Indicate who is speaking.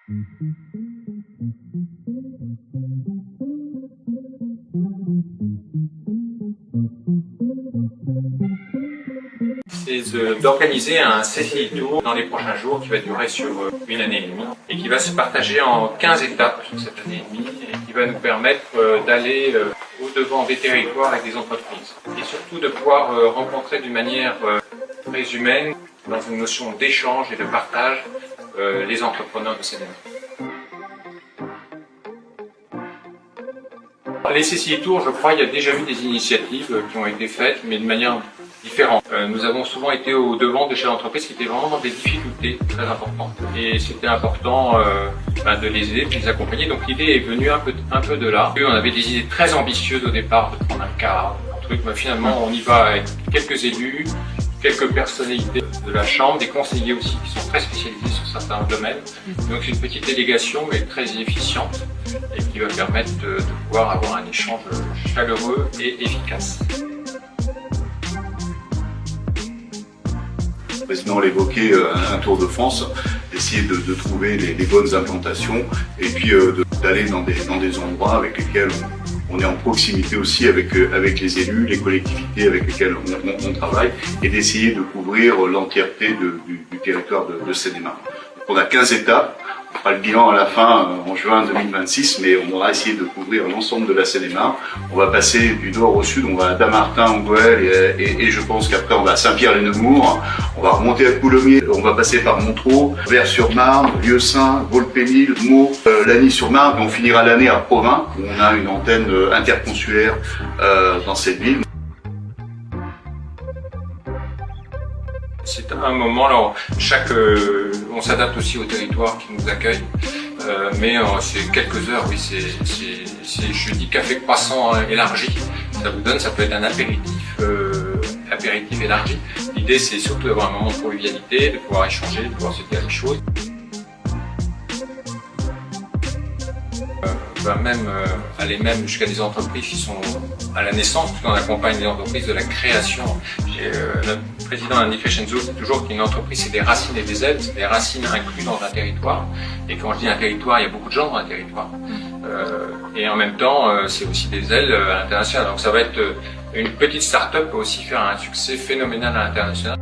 Speaker 1: C'est d'organiser un CCI Tour dans les prochains jours qui va durer sur une année et demie et qui va se partager en 15 étapes sur cette année et demie et qui va nous permettre d'aller au-devant des territoires avec des entreprises et surtout de pouvoir rencontrer d'une manière très humaine, dans une notion d'échange et de partage, les entrepreneurs de Sénégal. Les CCI Tours, je crois, il y a déjà eu des initiatives qui ont été faites, mais de manière différente. Nous avons souvent été au devant de chefs d'entreprise qui étaient vraiment dans des difficultés très importantes. Et c'était important de les aider, de les accompagner. Donc l'idée est venue un peu de là. On avait des idées très ambitieuses au départ, de prendre un cadre, un truc, mais finalement on y va avec quelques élus, quelques personnalités de la Chambre, des conseillers aussi qui sont très spécialisés sur certains domaines. Donc c'est une petite délégation mais très efficiente et qui va permettre de pouvoir avoir un échange chaleureux et efficace.
Speaker 2: Le président l'évoquait, un tour de France, d'essayer de trouver les bonnes implantations et puis d'aller dans des endroits avec lesquels on est en proximité aussi avec les élus, les collectivités avec lesquelles on travaille et d'essayer de couvrir l'entièreté du territoire de Seine-et-Marne. On a 15 étapes. On fera le bilan à la fin en juin 2026, mais on aura essayé de couvrir l'ensemble de la Seine-et-Marne. On va passer du nord au sud, on va à Dammartin, en Goële, et je pense qu'après on va à Saint-Pierre-les-Nemours, on va remonter à Coulommiers, on va passer par Montereau, Vers-sur-Marne, Lieusaint, Volpénil, Meaux, Lagny-sur-Marne, et on finira l'année à Provins, où on a une antenne interconsulaire dans cette ville.
Speaker 1: C'est un moment, alors on s'adapte aussi au territoire qui nous accueille, mais c'est quelques heures, oui, je dis café croissant élargi, ça peut être un apéritif élargi. L'idée c'est surtout d'avoir un moment de convivialité, de pouvoir échanger, de pouvoir se dire des choses. Aller même jusqu'à des entreprises qui sont à la naissance, puisqu'on accompagne les entreprises de la création. Notre président Andy Crescenzo dit toujours qu'une entreprise c'est des racines et des ailes, c'est des racines incluses dans un territoire. Et quand je dis un territoire, il y a beaucoup de gens dans un territoire. Et en même temps, c'est aussi des ailes à l'international. Donc ça va être une petite start-up peut aussi faire un succès phénoménal à l'international.